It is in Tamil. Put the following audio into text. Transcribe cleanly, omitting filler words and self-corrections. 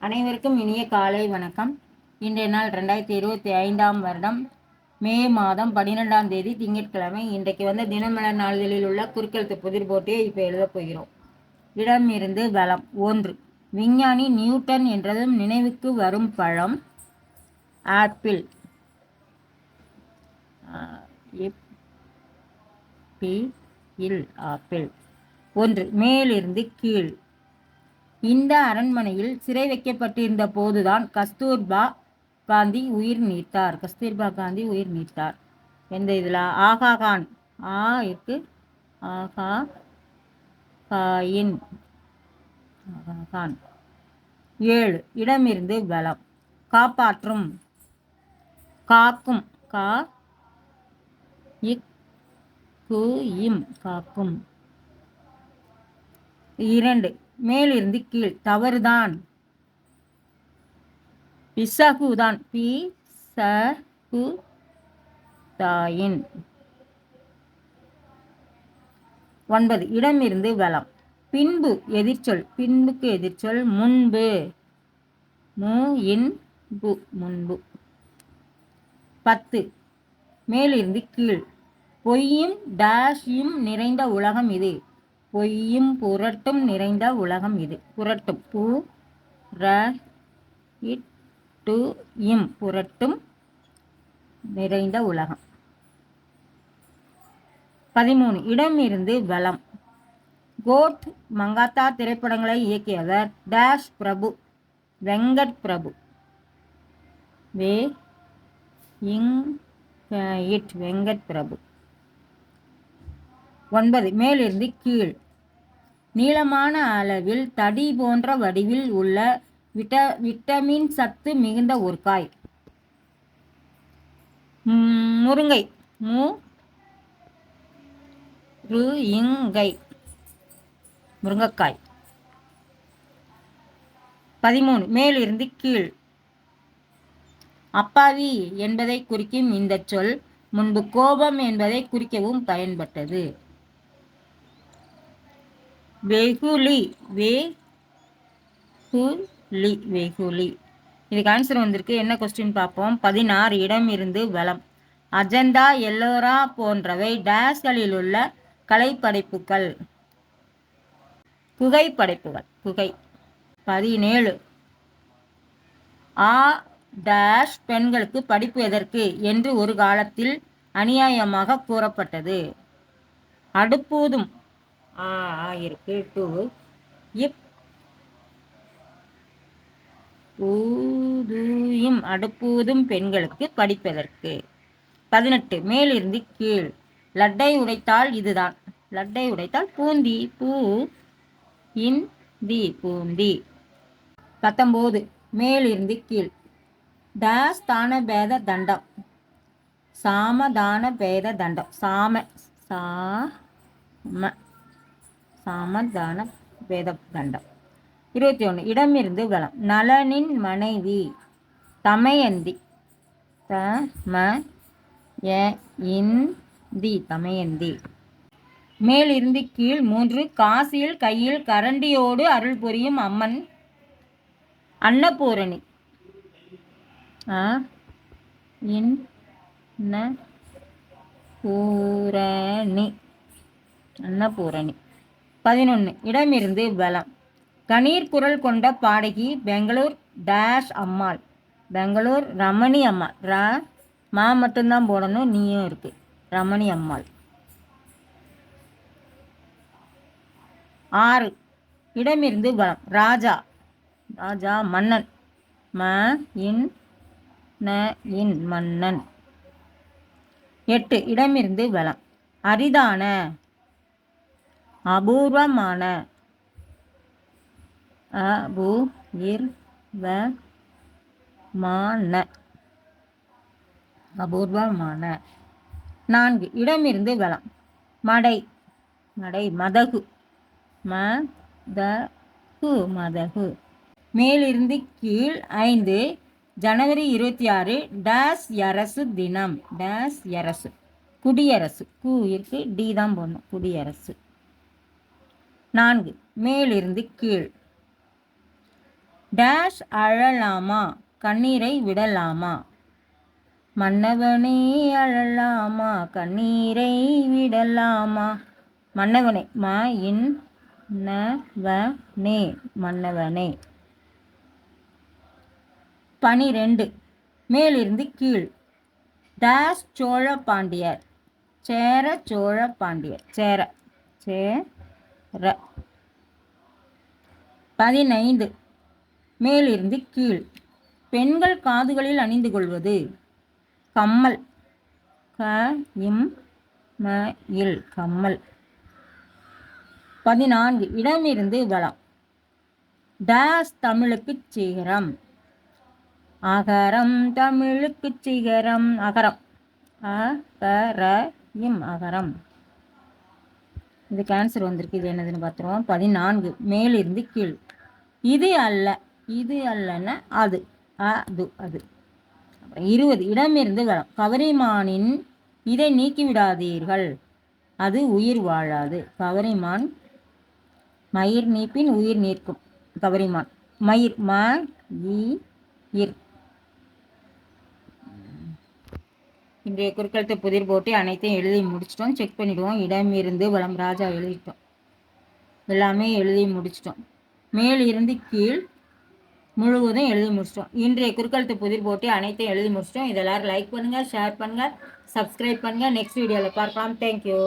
அனைவருக்கும் இனிய காலை வணக்கம். இன்றைய நாள் 2025ஆம் வருடம் மே மாதம் 12ஆம் தேதி திங்கட்கிழமை. இன்றைக்கு தினமலர் நாளிதழில் உள்ள குறுக்கெழுத்து புதிர் போட்டியை இப்போ எழுதப் போகிறோம். இடம் இருந்து வளம். 1. விஞ்ஞானி நியூட்டன் என்றதும் நினைவுக்கு வரும் பழம் ஆப்பிள். ஆப்பிள். 1. மேலிருந்து கீழ். இந்த அரண்மனையில் சிறை வைக்கப்பட்டிருந்த போதுதான் கஸ்தூர்பா காந்தி உயிர் நீத்தார். எந்த இதில்? ஆகா கான். இருக்கு. ஆகா காயின். ஆகா கான். 7. இடமிருந்து வலம். காப்பாற்றும். காக்கும். காக்கும். 2. மேலிருந்து கீழ். தவறுதான். பிசகுதான். தாயின். 9. இடமிருந்து வலம். பின்பு எதிர்ச்சொல். பின்புக்கு எதிர்ச்சொல் முன்பு. முன்பு. 10. மேலிருந்து கீழ். பொய்யும் டேஷும் நிறைந்த உலகம் இது. பொய்யும் புரட்டும் நிறைந்த உலகம் இது. புரட்டும். புரட்டும் நிறைந்த உலகம். 13. இடமிருந்து வலம். கோட் மங்காத்தா திரைப்படங்களை இயக்கியவர் டேஷ் பிரபு. வெங்கட் பிரபு. வெங்கட் பிரபு. 9. மேலிருந்து கீழ். நீளமான அளவில் தடி போன்ற வடிவில் உள்ள விட்டமின் சத்து மிகுந்த ஒரு காய். முருங்கை. முருங்கைக்காய். 13. மேலிருந்து கீழ். அப்பாவி என்பதை குறிக்கும் இந்த சொல் முன்பு கோபம் என்பதை குறிக்கவும் பயன்பட்டது. வெகுளி. இதுக்கு ஆன்சர் வந்திருக்கு. என்ன கொஸ்டின் பார்ப்போம். 16. இடம் இருந்து வலம். அஜந்தா எல்லோரா போன்றவை டேஸ்களில் உள்ள கலைப்படைப்புகள். புகைப்படைப்புகள். 17. டேஷ் பெண்களுக்கு படிப்பு எதற்கு என்று ஒரு காலத்தில் அநியாயமாக கூறப்பட்டது. அடுப்பூதும். இருக்கு. அடுப்பூதும் பெண்களுக்கு படிப்பதற்கு. 18. மேலிருந்து கீழ். லட்டை உடைத்தால் இதுதான். லட்டை உடைத்தால் பூந்தி. பூந்தி. 19. மேலிருந்து கீழ். டேஷ் தான பேத தண்டம். சாமதான பேத தண்டம். சாமதான பேத தண்டம். 21. இடமிருந்து வலம். நலனின் மனைவி தமயந்தி. தமயந்தி. மேலிருந்து கீழ். 3. காசியில் கையில் கரண்டியோடு அருள் புரியும் அம்மன் அன்னபூரணி. அன்னபூரணி. 11. இடமிருந்து வலம். கணீர் குரல் கொண்ட பாடகி பெங்களூர் டேஷ் அம்மாள். பெங்களூர் ரமணி அம்மாள். மட்டும்தான் போடணும். நீயும் இருக்கு. ரமணி அம்மாள். 6. இடமிருந்து வலம். ராஜா. மன்னன். மன்னன். 8. இடமிருந்து வலம். அரிதான. அபூர்வமான. அபூர்வமான. 4. இடமிருந்து வலம். மடை. மதகு. மதகு. மேலிருந்து கீழ். 5. ஜனவரி 26 டேஷ் அரசு தினம். டேஷ் அரசு. குடியரசு. இருக்கு. டி தான் போடணும். குடியரசு. 4. மேலிருந்து கீழ். டேஷ் அழலாமா கண்ணீரை விடலாமா. மன்னவனே அழலாமா கண்ணீரை விடலாமா. மன்னவனே நவனே மன்னவனே. 12 மேலிருந்து கீழ். டேஷ் சோழ பாண்டியர் சேர சோழ பாண்டியர் சேர சேர. 15 மேலிருந்து கீழ். பெண்கள் காதுகளில் அணிந்து கொள்வது கம்மல் இல் கம்மல். 14 இடமிருந்து வலம். டேஷ் தமிழுக்கு சிகரம் அகரம் தமிழுக்கு சிகரம் அகரம் அகரம். இது கேன்சர் வந்திருக்கு, இது என்னதுன்னு பார்த்துருவோம். 14 மேலிருந்து கீழ். இது அல்ல இது அல்லன்னா அது அது அது. அப்புறம் 20 இடமிருந்து வலம். கவரிமானின் இதை நீக்கிவிடாதீர்கள் அது உயிர் வாழாது. கவரிமான் மயிர் நீப்பின் உயிர் நீர்க்கும். கவரிமான் மயிர் மயிர். இன்றைய குறுக்கெழுத்து புதிர் போட்டு அனைத்தையும் எழுதி முடிச்சிட்டோம். செக் பண்ணிடுவோம். இடமிருந்து வலம் ராஜா எழுதிட்டோம், எல்லாமே எழுதி முடிச்சிட்டோம். மேல் இருந்து கீழ் முழுவதும் எழுதி முடிச்சிட்டோம். இன்றைய குறுக்கெழுத்து புதிர் போட்டு அனைத்தையும் எழுதி முடிச்சிட்டோம். இதெல்லாரும் லைக் பண்ணுங்கள், ஷேர் பண்ணுங்கள், சப்ஸ்கிரைப் பண்ணுங்கள். நெக்ஸ்ட் வீடியோவில் பார்க்கலாம். தேங்க்யூ.